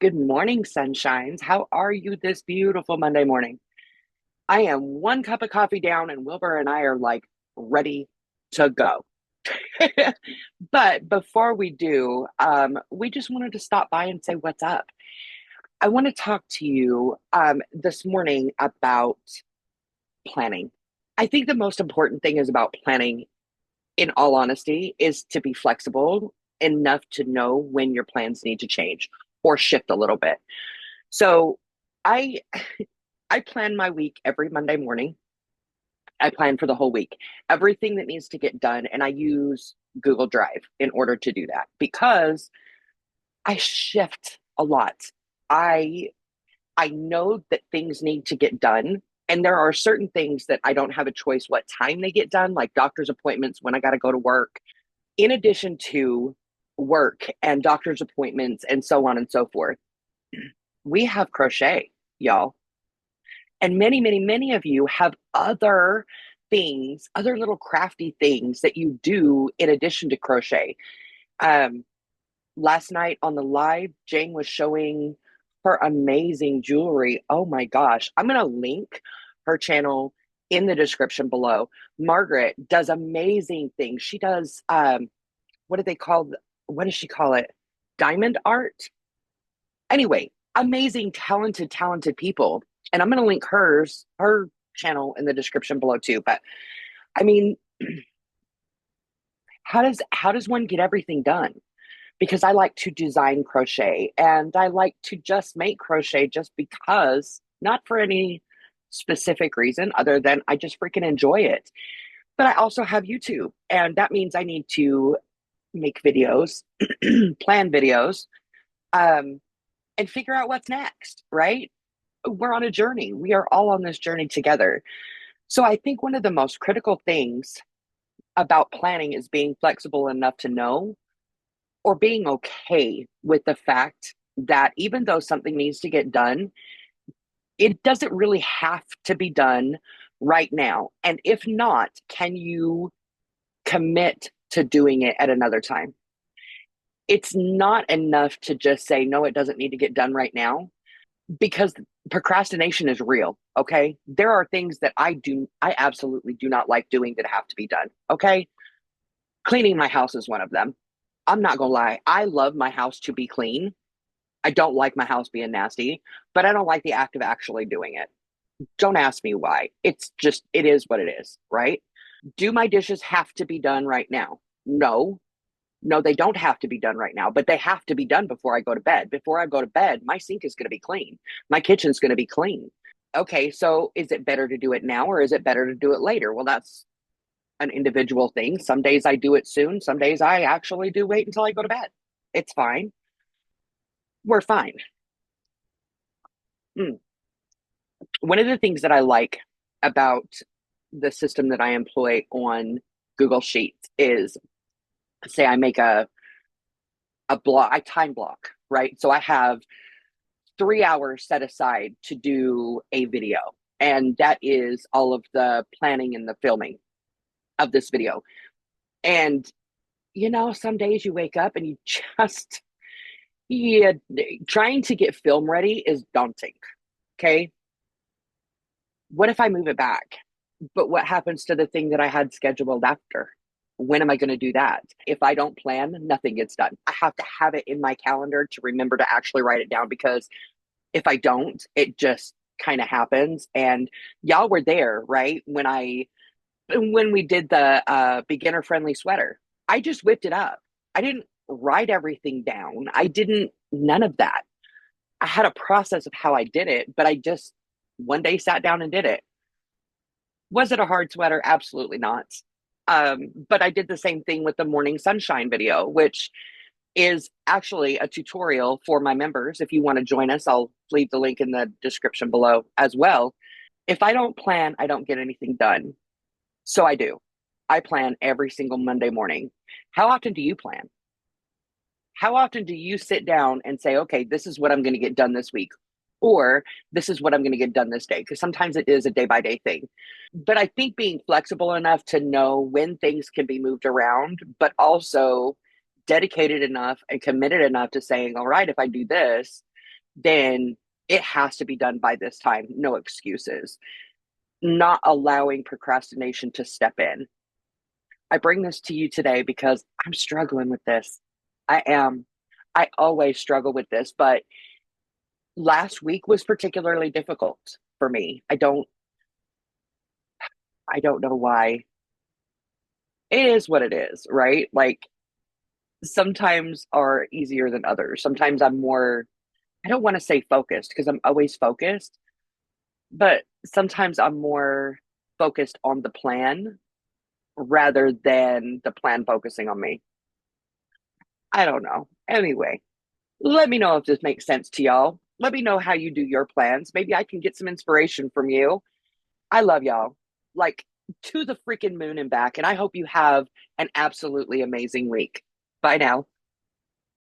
Good morning, sunshines. How are you this beautiful Monday morning? I am one cup of coffee down, and Wilbur and I are like ready to go. But before we do, we just wanted to stop by and say what's up. I want to talk to you this morning about planning. I think the most important thing is about planning, in all honesty, is to be flexible enough to know when your plans need to change or shift a little bit. So I I plan my week every Monday morning. I plan for the whole week, everything that needs to get done, and I use Google Drive in order to do that because I shift a lot. I I know that things need to get done, and there are certain things that I don't have a choice what time they get done, like doctor's appointments when I got to go to work. In addition to work and doctor's appointments and so on and so forth, we have crochet, y'all. And many, many, many of you have other things, other little crafty things that you do in addition to crochet. Um, Last night on the live, Jane was showing her amazing jewelry. Oh my gosh. I'm going to link her channel in the description below. Margaret does amazing things. She does, what do they call, what does she call it? Diamond art? Anyway, amazing, talented people. And I'm going to link her channel in the description below too. But I mean, how does one get everything done? Because I like to design crochet and I like to just make crochet just because, not for any specific reason other than I just freaking enjoy it. But I also have YouTube, and that means I need to make videos, plan videos, um, and figure out what's next, right? We're on a journey. We are all on this journey together. So I think one of the most critical things about planning is being flexible enough to know, or being okay with the fact that even though something needs to get done, it doesn't really have to be done right now. And if not, can you commit to doing it at another time? It's not enough to just say, no, it doesn't need to get done right now, because procrastination is real. Okay. There are things that I absolutely do not like doing that have to be done. Okay. Cleaning my house is one of them. I'm not gonna lie. I love my house to be clean. I don't like my house being nasty, but I don't like the act of actually doing it. Don't ask me why. It's just, it is what it is, right? Do my dishes have to be done right now? No, no, they don't have to be done right now, but they have to be done before I go to bed. Before I go to bed, my sink is going to be clean. My kitchen's going to be clean. Okay, so is it better to do it now or is it better to do it later? Well, that's an individual thing. Some days I do it soon. Some days I actually do wait until I go to bed. It's fine. We're fine. Mm. One of the things that I like about the system that I employ on Google Sheets is, say I make a block, I time block, right? So I have 3 hours set aside to do a video. And that is all of the planning and the filming of this video. And some days you wake up and you just, yeah, trying to get film ready is daunting. Okay. What if I move it back? But what happens to the thing that I had scheduled after? When am I going to do that? If I don't plan, nothing gets done. I have to have it in my calendar to remember to actually write it down, because if I don't, it just kind of happens. And y'all were there, right? When we did the beginner friendly sweater, I just whipped it up. I didn't write everything down. I didn't, none of that. I had a process of how I did it, but I just one day sat down and did it. Was it a hard sweater? Absolutely not. But I did the same thing with the morning sunshine video, which is actually a tutorial for my members. If you want to join us, I'll leave the link in the description below as well. If I don't plan, I don't get anything done. So I do. I plan every single Monday morning. How often do you plan? How often do you sit down and say, okay, this is what I'm going to get done this week? Or this is what I'm going to get done this day? Because sometimes it is a day by day thing. But I think being flexible enough to know when things can be moved around, but also dedicated enough and committed enough to saying, all right, if I do this, then it has to be done by this time. No excuses. Not allowing procrastination to step in. I bring this to you today because I'm struggling with this. I am. I always struggle with this, but last week was particularly difficult for me. I don't know why. It is what it is, right? Like sometimes are easier than others. Sometimes I'm more, I don't want to say focused because I'm always focused, but sometimes I'm more focused on the plan rather than the plan focusing on me. I don't know. Anyway, let me know if this makes sense to y'all. Let me know how you do your plans. Maybe I can get some inspiration from you. I love y'all. Like to the freaking moon and back. And I hope you have an absolutely amazing week. Bye now.